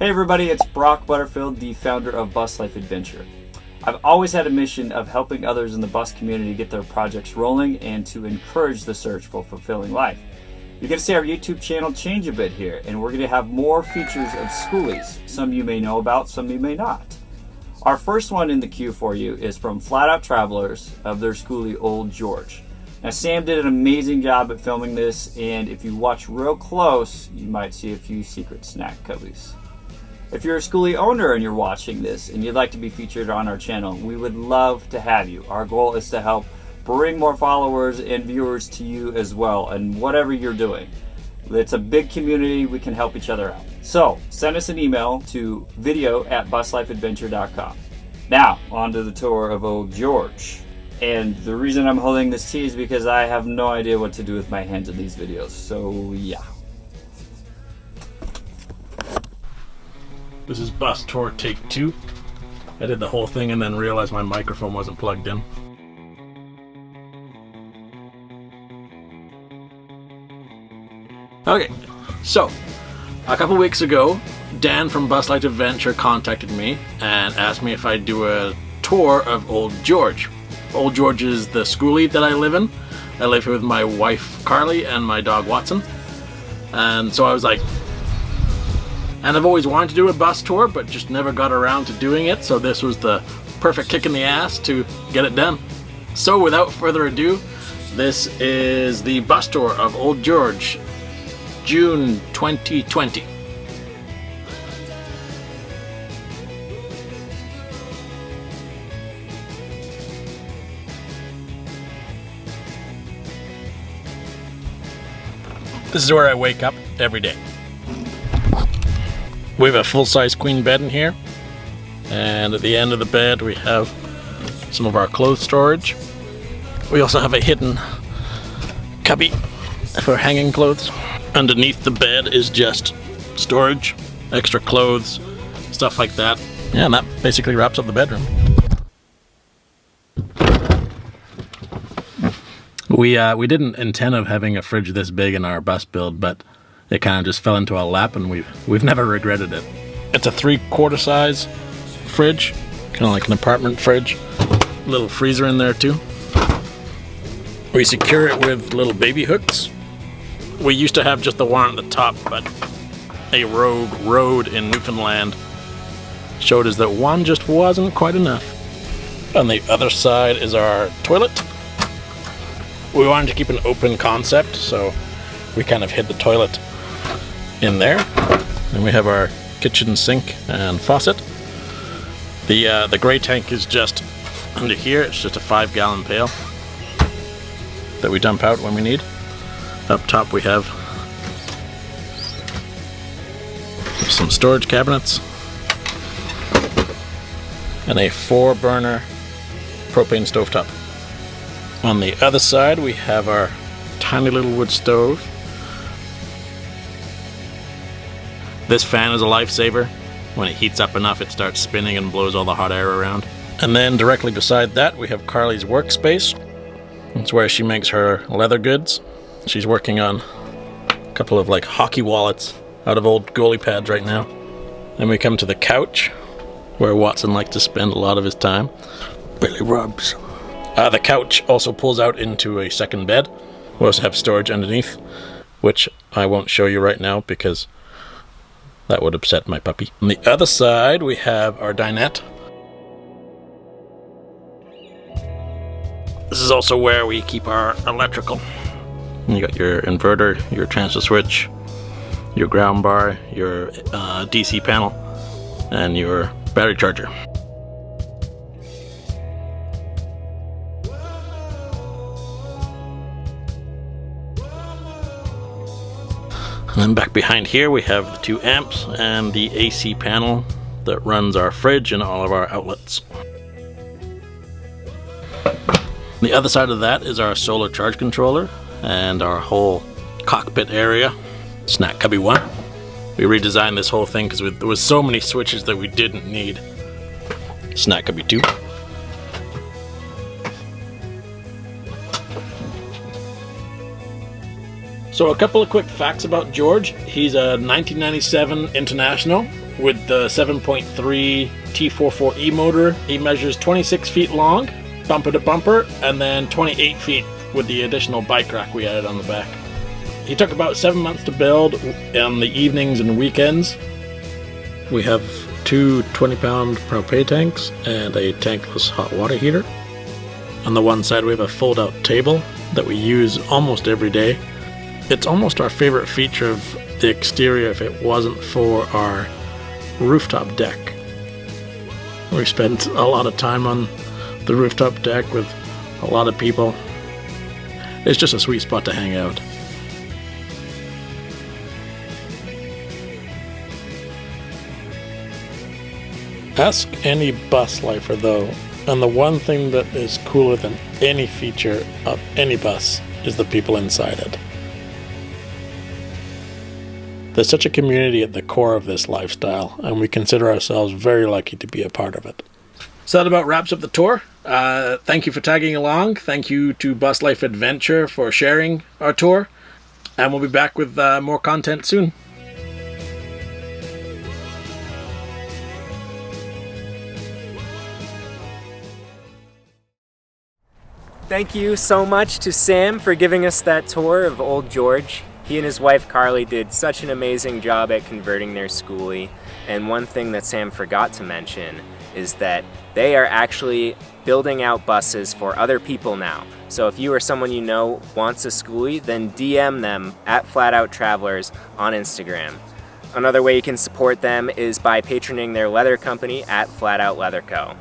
Hey everybody, it's Brock Butterfield, the founder of Bus Life Adventure. I've always had a mission of helping others in the bus community get their projects rolling and to encourage the search for fulfilling life. You're going to see our YouTube channel change a bit here, and we're going to have more features of schoolies. Some you may know about, some you may not. Our first one in the queue for you is from Flat Out Travelers of their schoolie Old George. Now Sam did an amazing job at filming this, and if you watch real close, you might see a few secret snack cubbies. If you're a schoolie owner and you're watching this and you'd like to be featured on our channel, we would love to have you. Our goal is to help bring more followers and viewers to you as well, and whatever you're doing. It's a big community, we can help each other out. So send us an email to video@buslifeadventure.com. Now, on to the tour of Old George. And the reason I'm holding this tea is because I have no idea what to do with my hands in these videos, so yeah. This is bus tour take 2. I did the whole thing and then realized my microphone wasn't plugged in. Okay, so a couple weeks ago, Dan from Bus Life Adventure contacted me and asked me if I'd do a tour of Old George. Old George is the schoolie that I live in. I live here with my wife Carly and my dog Watson. And so I was like, and I've always wanted to do a bus tour, but just never got around to doing it, so this was the perfect kick in the ass to get it done. So without further ado, this is the bus tour of Old George, June 2020. This is where I wake up every day. We have a full-size queen bed in here, and at the end of the bed we have some of our clothes storage. We also have a hidden cubby for hanging clothes. Underneath the bed is just storage, extra clothes, stuff like that. Yeah, and that basically wraps up the bedroom. We didn't intend of having a fridge this big in our bus build, but it kind of just fell into our lap, and we've never regretted it. It's a 3/4 size fridge, kind of like an apartment fridge. Little freezer in there too. We secure it with little baby hooks. We used to have just the one at the top, but a rogue road in Newfoundland showed us that one just wasn't quite enough. On the other side is our toilet. We wanted to keep an open concept, so we kind of hid the toilet in there. And we have our kitchen sink and faucet. The gray tank is just under here. It's just a 5-gallon pail that we dump out when we need. Up top we have some storage cabinets and a 4-burner propane stovetop. On the other side we have our tiny little wood stove. This fan is a lifesaver. When it heats up enough, it starts spinning and blows all the hot air around. And then directly beside that, we have Carly's workspace. It's where she makes her leather goods. She's working on a couple of like hockey wallets out of old goalie pads right now. Then we come to the couch, where Watson likes to spend a lot of his time. Billy rubs. The couch also pulls out into a second bed. We also have storage underneath, which I won't show you right now because that would upset my puppy. On the other side, we have our dinette. This is also where we keep our electrical. You got your inverter, your transfer switch, your ground bar, your DC panel, and your battery charger. And then back behind here we have the 2 amps and the AC panel that runs our fridge and all of our outlets. On the other side of that is our solar charge controller and our whole cockpit area. Snack cubby 1. We redesigned this whole thing because there was so many switches that we didn't need. Snack cubby 2. So a couple of quick facts about George. He's a 1997 international with the 7.3 T44E motor. He measures 26 feet long, bumper to bumper, and then 28 feet with the additional bike rack we added on the back. He took about 7 months to build on the evenings and weekends. We have two 20-pound propane tanks and a tankless hot water heater. On the one side we have a fold-out table that we use almost every day. It's almost our favorite feature of the exterior if it wasn't for our rooftop deck. We spent a lot of time on the rooftop deck with a lot of people. It's just a sweet spot to hang out. Ask any bus lifer though, and the one thing that is cooler than any feature of any bus is the people inside it. There's such a community at the core of this lifestyle, and we consider ourselves very lucky to be a part of it. So that about wraps up the tour. Thank you for tagging along. Thank you to Bus Life Adventure for sharing our tour, and we'll be back with more content soon. Thank you so much to Sam for giving us that tour of Old George. He and his wife Carly did such an amazing job at converting their schoolie. And one thing that Sam forgot to mention is that they are actually building out buses for other people now. So if you or someone you know wants a schoolie, then DM them at Flat Out Travelers on Instagram. Another way you can support them is by patroning their leather company at Flat Out Leather Co.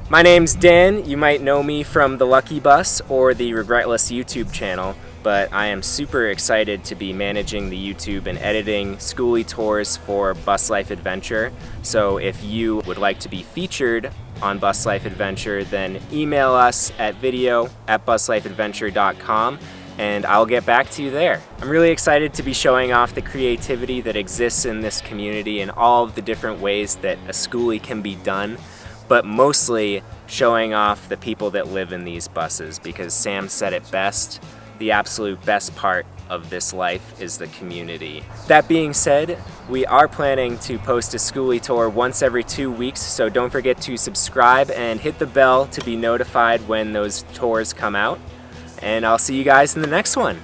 My name's Dan. You might know me from the Lucky Bus or the Regretless YouTube channel, but I am super excited to be managing the YouTube and editing schoolie tours for Bus Life Adventure. So if you would like to be featured on Bus Life Adventure, then email us at video@buslifeadventure.com and I'll get back to you there. I'm really excited to be showing off the creativity that exists in this community and all of the different ways that a schoolie can be done, but mostly showing off the people that live in these buses, because Sam said it best, the absolute best part of this life is the community. That being said, we are planning to post a schoolie tour once every 2 weeks, so don't forget to subscribe and hit the bell to be notified when those tours come out. And I'll see you guys in the next one.